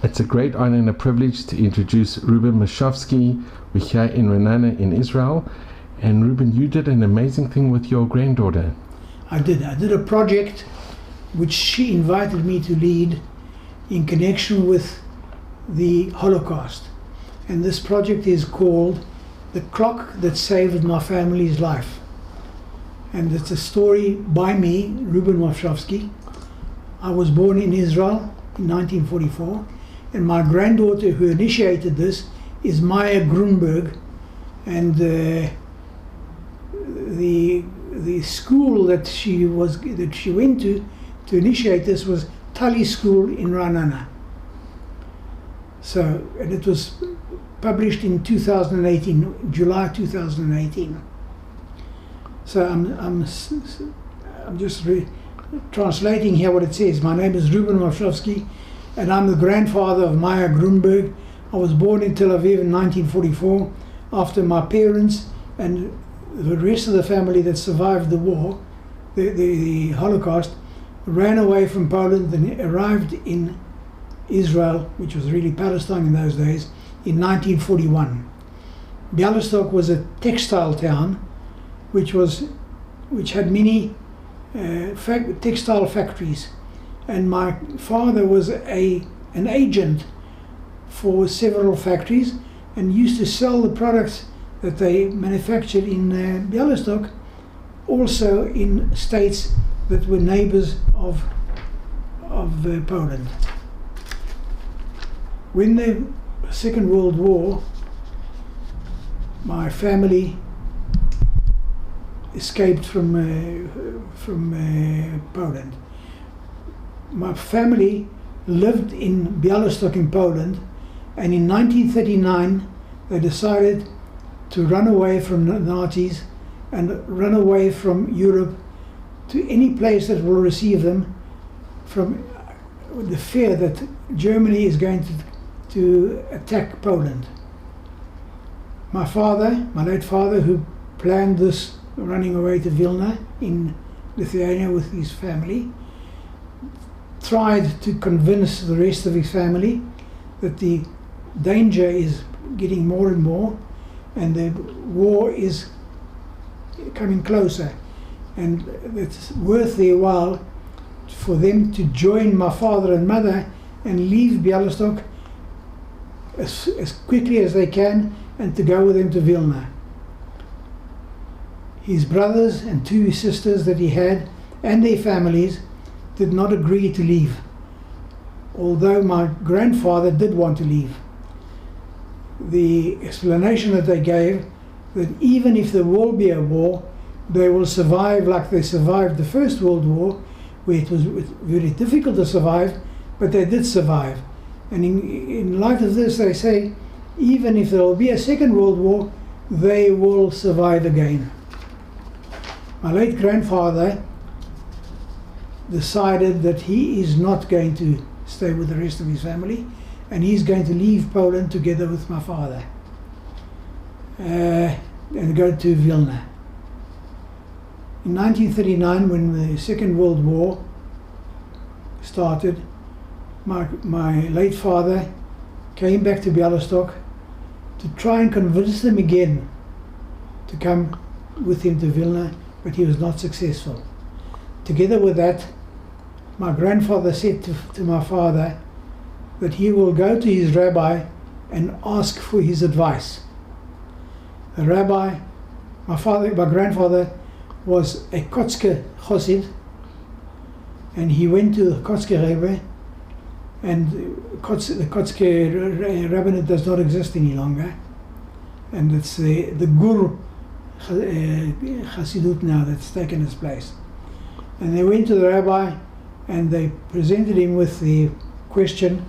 It's a great honor and a privilege to introduce Reuben Mowszowski. We're here in Renana in Israel. And Reuben, you did an amazing thing with your granddaughter. I did a project which she invited me to lead in connection with the Holocaust. And this project is called The Clock That Saved My Family's Life. And it's a story by me, Reuben Mowszowski. I was born in Israel in 1944, and my granddaughter who initiated this is Maya Grunberg, and the school that she went to initiate this was Tali School in Renana. So, and it was published in 2018, July 2018. So I'm just translating here what it says. My name is Reuben Mowszowski, and I'm the grandfather of Maya Grunberg. I was born in Tel Aviv in 1944 after my parents and the rest of the family that survived the war, the Holocaust, ran away from Poland and arrived in Israel, which was really Palestine in those days, in 1941. Bialystok was a textile town which had many textile factories, and my father was an agent for several factories and used to sell the products that they manufactured in Bialystok also in states that were neighbors of Poland. When the Second World War, my family escaped from Poland. My family lived in Bialystok in Poland, and in 1939 they decided to run away from the Nazis and run away from Europe to any place that will receive them, from the fear that Germany is going to attack Poland. My father, my late father, who planned this running away to Vilna in Lithuania with his family, tried to convince the rest of his family that the danger is getting more and more and the war is coming closer, and it's worth their while for them to join my father and mother and leave Bialystok as quickly as they can and to go with them to Vilna. His brothers and two sisters that he had and their families did not agree to leave, although my grandfather did want to leave. The explanation that they gave, that even if there will be a war, they will survive like they survived the First World War, where it was very difficult to survive, but they did survive. And in light of this, they say, even if there will be a Second World War, they will survive again. My late grandfather decided that he is not going to stay with the rest of his family, and he's going to leave Poland together with my father and go to Vilna. In 1939, when the Second World War started, my late father came back to Bialystok to try and convince them again to come with him to Vilna, but he was not successful. Together with that, my grandfather said to my father that he will go to his rabbi and ask for his advice. The rabbi, my grandfather was a Kotzke Chosid, and he went to the Kotzke Rebbe, and the Kotzke rabbinate does not exist any longer, and it's the Gur Hasidut now that's taken its place. And they went to the rabbi and they presented him with the question,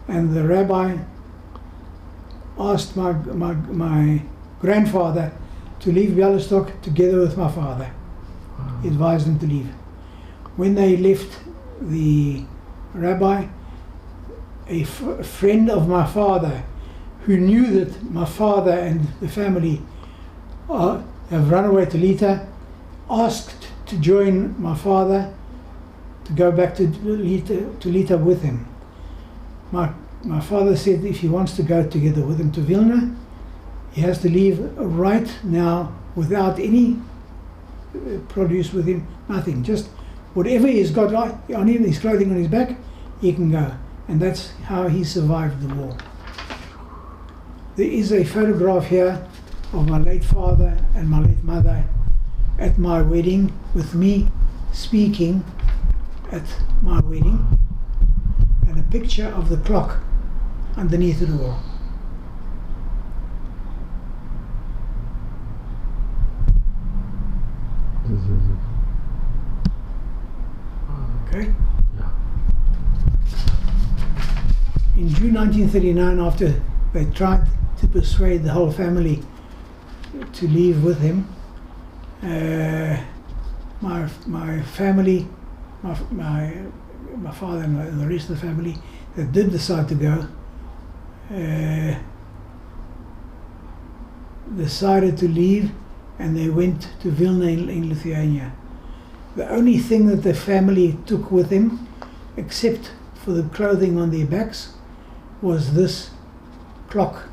and the rabbi asked my grandfather to leave Bialystok together with my father. He advised them to leave. When they left the rabbi, a friend of my father who knew that my father and the family have run away to Lita, asked to join my father to go back to Lita with him. My my father said if he wants to go together with him to Vilna, he has to leave right now without any produce with him, nothing. Just whatever he's got on him, his clothing on his back, he can go. And that's how he survived the war. There is a photograph here of my late father and my late mother at my wedding, with me speaking at my wedding, and a picture of the clock underneath the door. Okay? Yeah. In June 1939, after they tried to persuade the whole family to leave with him, my family, my father and the rest of the family that did decide to go, decided to leave, and they went to Vilna in Lithuania. The only thing that the family took with them, except for the clothing on their backs, was this clock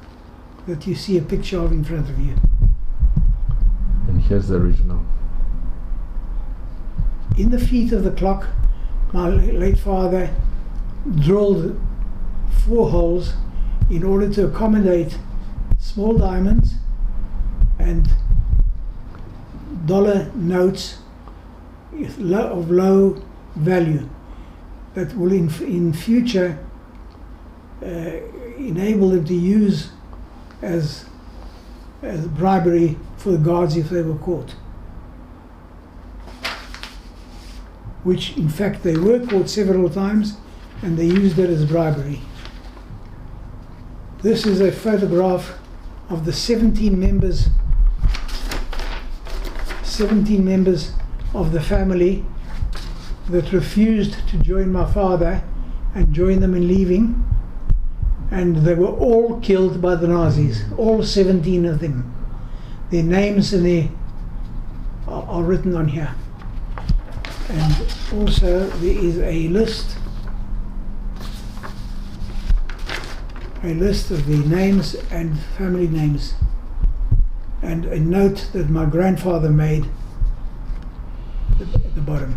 that you see a picture of in front of you. And here's the original. In the feet of the clock, my late father drilled 4 holes in order to accommodate small diamonds and dollar notes of low value that will in future enable them to use as bribery for the guards if they were caught. Which in fact they were caught several times, and they used it as bribery. This is a photograph of the 17 members of the family that refused to join my father and join them in leaving, and they were all killed by the Nazis, all 17 of them. Their names and are written on here. And also there is a list of the names and family names, and a note that my grandfather made at the bottom.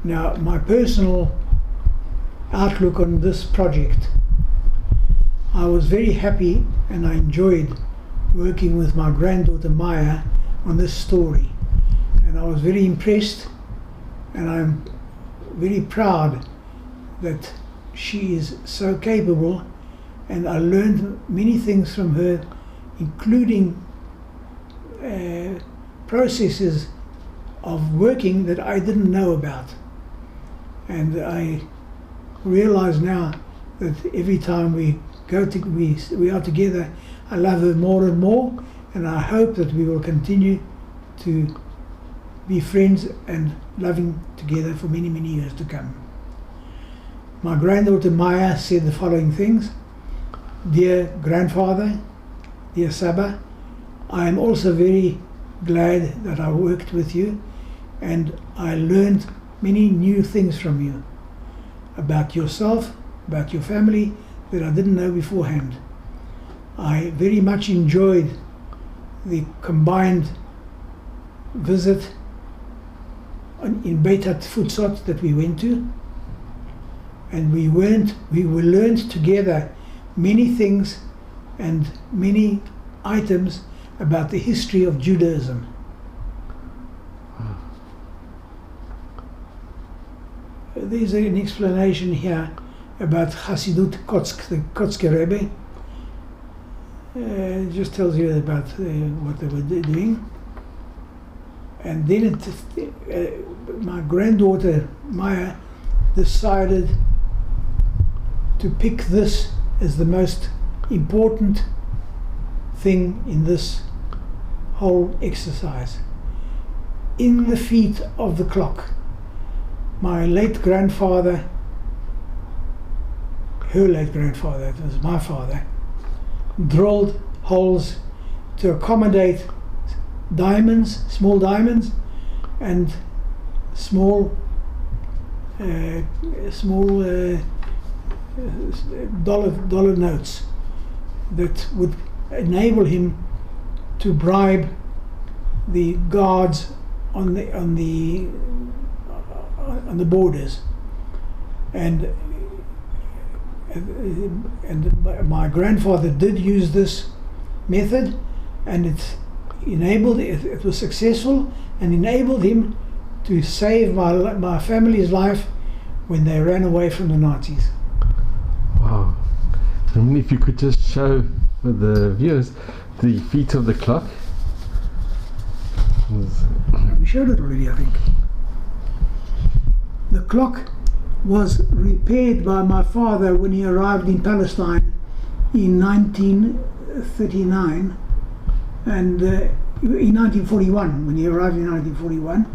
Now, my personal outlook on this project, I was very happy and I enjoyed working with my granddaughter Maya on this story, and I was very impressed, and I'm very proud that she is so capable, and I learned many things from her, including processes of working that I didn't know about. And I realize now that every time we are together, I love her more and more, and I hope that we will continue to be friends and loving together for many, many years to come. My granddaughter Maya said the following things: Dear grandfather, dear Saba, I am also very glad that I worked with you, and I learned many new things from you about yourself, about your family, that I didn't know beforehand. I very much enjoyed the combined visit in Beit HaTfutzot that we went to, and we learned together many things and many items about the history of Judaism. There's an explanation here about Hasidut Kotsk, the Kotsker Rebbe. It just tells you about what they were doing. And then my granddaughter Maya decided to pick this as the most important thing in this whole exercise. In the feet of the clock, my late grandfather, her late grandfather, it was my father, drilled holes to accommodate diamonds, small diamonds, and small dollar notes that would enable him to bribe the guards on the borders, and my grandfather did use this method, and it was successful and enabled him to save my family's life when they ran away from the Nazis. Wow. I mean, if you could just show the viewers the feet of the clock. We showed it already, I think. The clock was repaired by my father when he arrived in Palestine in 1939, and in 1941, when he arrived in 1941,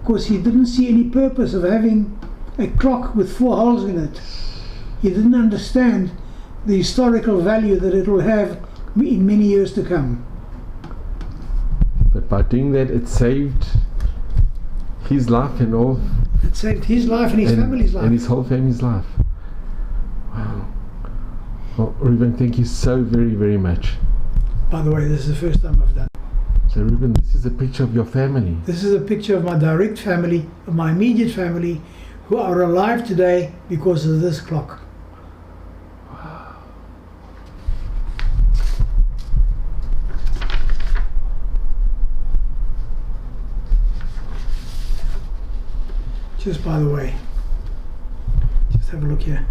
because he didn't see any purpose of having a clock with 4 holes in it. He didn't understand the historical value that it will have in many years to come. But by doing that, it saved his life and all. It saved his life and his family's life. And his whole family's life. Wow. Well, Reuben, thank you so very, very much. By the way, this is the first time I've done it. So Reuben, this is a picture of your family. This is a picture of my direct family, of my immediate family, who are alive today because of this clock. Wow. Just by the way, just have a look here.